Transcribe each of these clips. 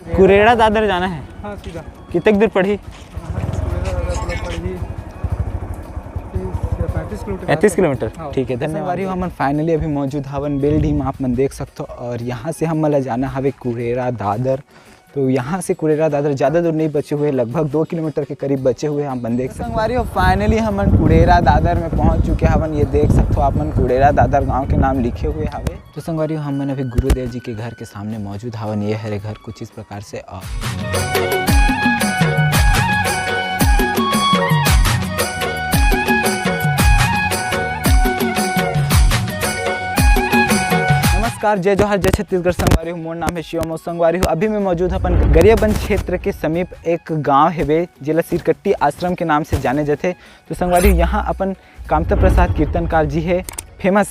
कुरेड़ा दादर जाना है। हाँ सीधा। कितने दूर पड़ी? 35 किलोमीटर। ठीक है, धन्यवाद। हम फाइनली अभी मौजूद हवन बिल्डिंग में, आप मन देख सकते हो। और यहाँ से हम मला जाना हवे कुरेड़ा दादर। तो यहाँ से कुरेड़ा दादर ज़्यादा दूर नहीं बचे हुए, लगभग 2 किलोमीटर के करीब बचे हुए हम मन देख सकते संगवारी हो। फाइनली हम कुरेड़ा दादर में पहुँच चुके हवन। ये देख सकते हो आप मन कुरेड़ा दादर गाँव के नाम लिखे हुए हवे। तो संगवारी हो हम मन अभी गुरुदेव जी के घर के सामने मौजूद हवन। ये है घर कुछ इस प्रकार से। नमस्कार, जय जोहार, जय छत्तीसगढ़। संगवारी हूँ, मोर नाम है शिवम और संगवारी हूँ। अभी मैं मौजूद अपन गरियाबंद क्षेत्र के समीप एक गांव है जिला सिरकट्टी आश्रम के नाम से जाने जाते। तो संगवारी हूँ, यहाँ अपन कामता प्रसाद कीर्तनकार जी है फेमस,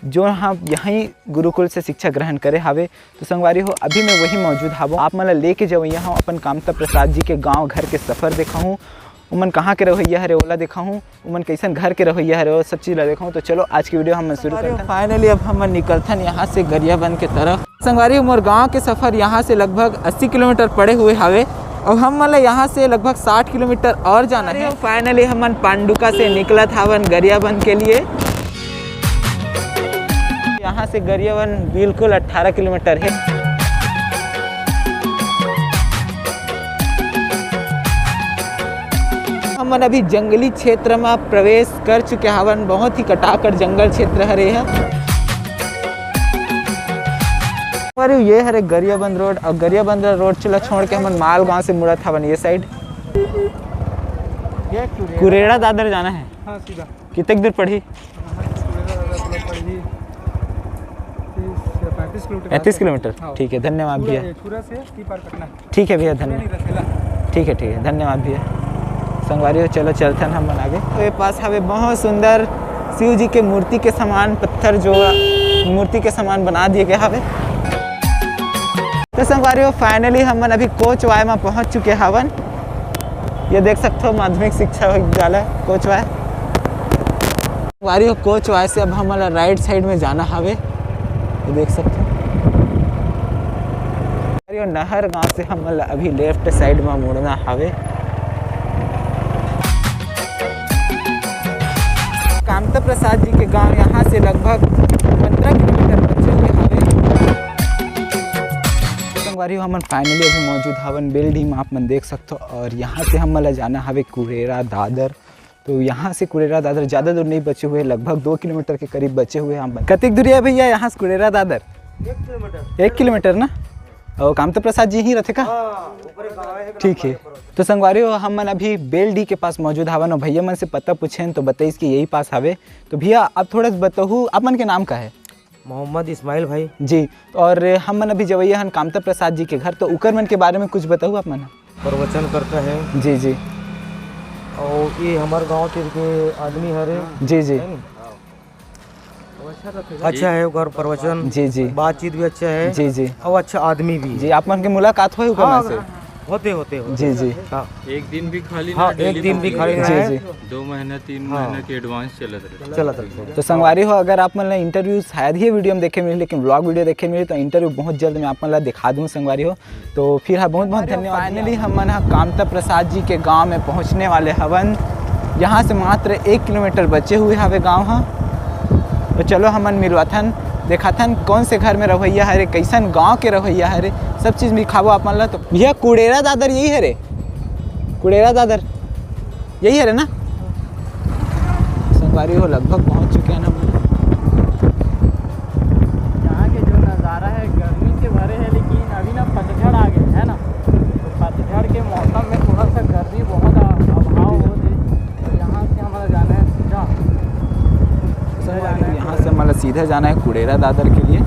जो हाँ यहीं गुरुकुल से शिक्षा ग्रहण करे हावे। तो संगवारी हो अभी मैं वही मौजूद हावो। आप मला लेके जाओ यहाँ अपन कामता प्रसाद जी के गाँव घर के सफ़र देखा हूँ। उमन कहाँ के रवैया हरे ओला देखा हूँ, उमन कैसन घर के रवैया हरे वो सब चीज़ देखा हूँ। तो चलो आज की वीडियो हम शुरू करते हैं। फाइनली अब हम निकलथन यहाँ से गरियाबंद के तरफ। संगवारी मोर गाँव के सफ़र यहाँ से लगभग 80 किलोमीटर पड़े हुए हावे और हम मतलब यहाँ से लगभग 60 किलोमीटर और जाना है। फाइनली हम पांडुका से निकलत हवन गरियाबंद के लिए। यहाँ से गरियाबंद बिल्कुल 18 किलोमीटर है। हम अभी जंगली क्षेत्र में प्रवेश कर चुके हवन। बहुत ही कटाकट जंगल क्षेत्र हरे है। और ये हरे गरियाबंद रोड और गरियाबंद रोड चला छोड़ के हम माल गांव से मुड़त हवन। ये साइड कुरेड़ा दादर जाना है। हाँ सीधा। कितने दूर पड़ी? 35 किलोमीटर। ठीक है, धन्यवाद भैया। ठीक है भैया, धन्यवाद। ठीक है, धन्यवाद भैया। संगवारी हो चलो चलते हैं हम आगे। तो ये पास हवे बहुत सुंदर शिव जी के मूर्ति के समान पत्थर जो मूर्ति के समान बना दिए गए हवे। तो संगवारी हो फाइनली हम अभी कोचवाय में पहुंच चुके हवन। ये देख सकते हो माध्यमिक शिक्षा विद्यालय कोचवाय। संगवारी हो कोचवाय से अब हमारा राइट साइड में जाना हवे। ये देख सकते हो नहर गांव से हम अभी लेफ्ट साइड में मुड़ना हवे। कामता प्रसाद जी के गांव यहाँ से लगभग 15 किलोमीटर बचे हुए हवे। संगवारी हो हम फाइनली अभी मौजूद हवन बिल्डिंग में, आप मन देख सकते हो। और यहाँ से हम मला जाना हवे कुरेड़ा दादर। तो यहाँ से कुरेड़ा दादर ज़्यादा दूर नहीं बचे हुए, लगभग 2 किलोमीटर के करीब बचे हुए हम। कतिक दूरी है भैया यहाँ से कुरेड़ा दादर? 1 किलोमीटर ना। और कामता प्रसाद जी ही रहते का? ठीक है। तो संगवारी हो हम मन अभी बेलडी के पास मौजूद हवन और भैया मन से पता पूछें तो बताइए कि यही पास हवे। तो भैया आप थोड़ा बताओ आप मन के नाम का है? मोहम्मद इस्माइल भाई जी। और हम मन अभी जवैया हन कामता प्रसाद जी के घर। तो उकर मन के बारे में कुछ बताओ आप मन? प्रवचन करता है। जी जी। और ये हमारे गांव के आदमी हरे। जी जी। अच्छा है घर प्रवचन। जी जी। बातचीत भी अच्छा है। जी जी। और अच्छा आदमी भी जी। आप मन के मुलाकात हुई उकर से? होते जी जी। हाँ। एक दिन भी खाली हाँ, एक दिन भी खाली जी जी। 2 महीना 3 महीना के एडवांस चलत। तो संगवारी हो अगर आप मतलब इंटरव्यू शायद ही वीडियो में देखे मिले, लेकिन व्लॉग वीडियो देखे मिले तो इंटरव्यू बहुत जल्द मैं आप मतलब दिखा दूँ संगवारी हो। तो फिर हाँ बहुत बहुत धन्यवाद। फाइनली हम मन कामता प्रसाद जी के गाँव में पहुँचने वाले हवन। यहाँ से मात्र 1 किलोमीटर बचे हुए हवे गाँव। हाँ तो चलो हमन मिलवाथन देखाथन कौन से घर में रवैया हरे, कैसन गांव के रवैया हरे, सब चीज़ दिखावो आप मन ला। तो भैया कुरेड़ा दादर यही हरे? कुरेड़ा दादर यही हरे ना? संगवारी हो लगभग पहुंच चुके हैं हम। यहाँ के जो नज़ारा है गर्मी से भरे है, लेकिन अभी ना पतझड़ आ गए है ना। तो पतझड़ के मौसम में थोड़ा सा गर्मी बहुत अभाव हो रही। तो यहाँ से हमारा जाना है सीधा। यहाँ से हमारा सीधा जाना है कुरेड़ा दादर के लिए।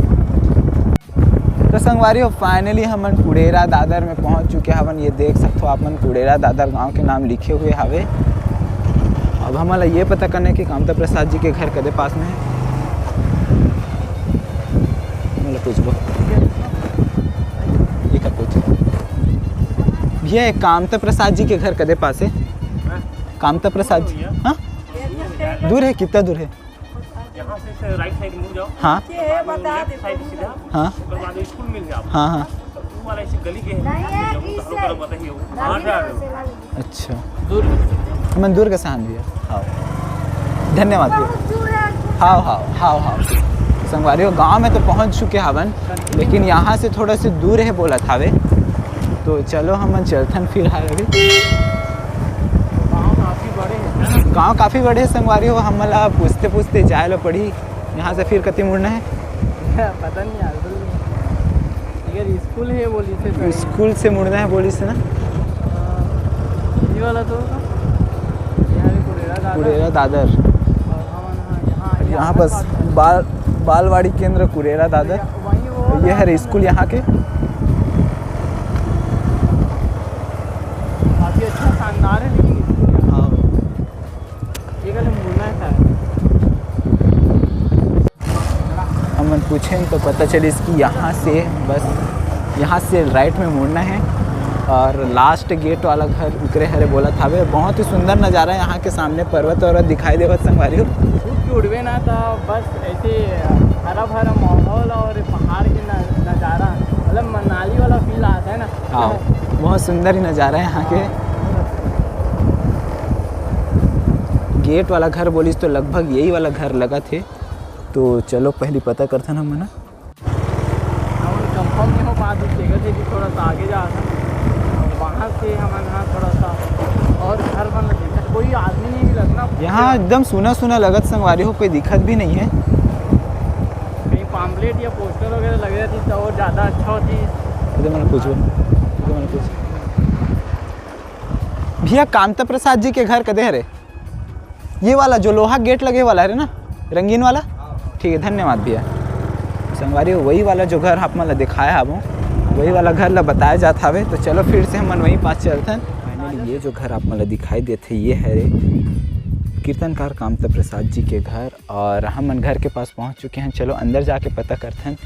तो संगवारी हो फाइनली हम कुरेड़ा दादर में पहुँच चुके हवन। ये देख सकते हो आप मन कुरेड़ा दादर गांव के नाम लिखे हुए हवे। अब हमारा ये पता करना है कि कामता प्रसाद जी के घर कदे पास में है। मतलब पूछबो ये कर पूछ भैया कामता प्रसाद जी के घर कदे पास है? कामता प्रसाद जी हाँ दूर है? कितना दूर है? यहाँ से राइट साइड मुड़ जाओ। हाँ साइड सीधा। हाँ उसके बाद स्कूल मिल जाओ। हाँ हाँ वाला ऐसी गली के अच्छा दूर हमन दुर्ग से आन भैया। हाँ धन्यवाद भैया। हाँ हाँ हाँ हाँ संगवारी हो गाँव में तो पहुँच चुके हवन, लेकिन यहाँ से थोड़ा से दूर है बोला थावे, तो चलो हमन चलथन फिर आगे। गाँव काफ़ी बड़े हैं। गाँव काफ़ी बड़े है संगवारी हो, हमला पूछते पूछते जाए लो पड़ी। यहाँ से फिर कति मुड़ना है? पता नहीं यार, अगर स्कूल है बोली थे तो स्कूल से मुड़ना है बोली से ना। ये वाला तो यहाँ भी कुरेरा दादर, और यहाँ बस बालवाड़ी केंद्र कुरेरा दादर, वहीं वो ये है स्कूल यहाँ के। काफ़ी अच्छा शानदार है, लेकिन स्कूल हाँ ये गले मुड़ना है शायद। हमन पूछें तो पता चली इसकी यहाँ से बस यहाँ से राइट में मुड़ना है और लास्ट गेट वाला घर उतरे हरे बोला था। वे बहुत ही सुंदर नज़ारा है, यहाँ के सामने पर्वत और दिखाई देवत संगवारी हो। छूट के उड़वे ना था, बस ऐसे हरा भरा माहौल और पहाड़ के नज़ारा, मतलब मनाली वाला फील आता है ना। हाँ बहुत सुंदर ही नज़ारा है यहाँ के। गेट वाला घर बोलिस तो लगभग यही वाला घर लगा थे, तो चलो पहले पता करते हैं हम ना। कंफर्म नहीं हो बात जगह थे कि थोड़ा सा आगे जा था, वहाँ से हमारे यहाँ थोड़ा सा और घर बन देखा, कोई आदमी नहीं मिला ना यहाँ एकदम सुना सुना लगत संगवारी हो, कोई दिक्कत भी नहीं है। कहीं पाम्पलेट या पोस्टर वगैरह लग रही थी तो और ज़्यादा अच्छा होती। मैंने पूछो भैया कामता प्रसाद जी के घर कदे हरे? ये वाला जो लोहा गेट लगे वाला है ना, रंगीन वाला। ठीक है धन्यवाद भैया। संगवारी हो वही वाला जो घर आप मतलब दिखाया वो वही वाला घर ला बताया जाता है, तो चलो फिर से हम वहीं पास चलते हैं। फाइनली ये जो घर आप मतलब दिखाई देते ये है कीर्तनकार कामता प्रसाद जी के घर, और हम घर के पास पहुंच चुके हैं। चलो अंदर जाके पता करते हैं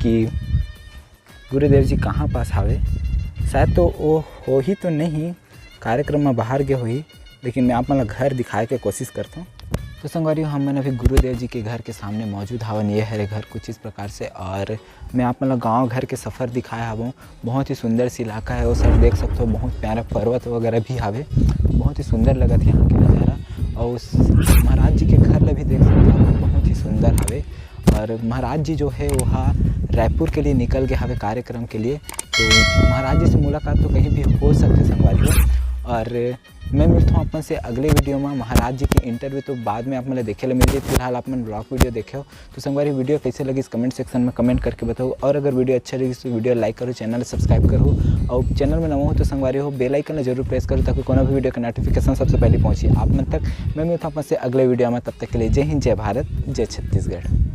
कि गुरुदेव जी कहाँ पास आवे। शायद तो वो हो ही तो नहीं, कार्यक्रम में बाहर गए हुई, लेकिन मैं आप मतलब घर दिखाए के कोशिश करता हूँ। तो संगवारी हमने अभी गुरुदेव जी के घर के सामने मौजूद हवन। ये है घर कुछ इस प्रकार से, और मैं आप मतलब गांव घर के सफ़र दिखाया हूँ। बहुत ही सुंदर सी इलाका है वो सब देख सकते हो, बहुत प्यारा पर्वत वगैरह भी हवे, बहुत ही सुंदर लगा था यहाँ के नज़ारा। और उस महाराज जी के घर ला भी देख सकते हो, बहुत ही सुंदर हवे। और महाराज जी जो है वहाँ रायपुर के लिए निकल गए हवे कार्यक्रम के लिए, तो महाराज जी से मुलाकात तो कहीं भी हो सकते संगवारी हो। और मैं मिलता हूँ अपन से अगले वीडियो में। महाराज जी की इंटरव्यू तो बाद में आप मतलब देखे ला मिल जाए, फिलहाल आप मन ब्लॉग वीडियो देखे हो। तो संगवारी वीडियो कैसे लगी इस कमेंट सेक्शन में कमेंट करके बताओ, और अगर वीडियो अच्छा लगी तो वीडियो लाइक करो, चैनल सब्सक्राइब करो, और चैनल में नवा हो तो संगवारी हो बेल आइकन जरूर प्रेस करो, ताकि कोई भी वीडियो का नोटिफिकेशन सबसे पहले पहुँचे आप मन तक। मैं मिलता हूँ अपन से अगले वीडियो में, तब तक के लिए जय हिंद, जय भारत, जय छत्तीसगढ़।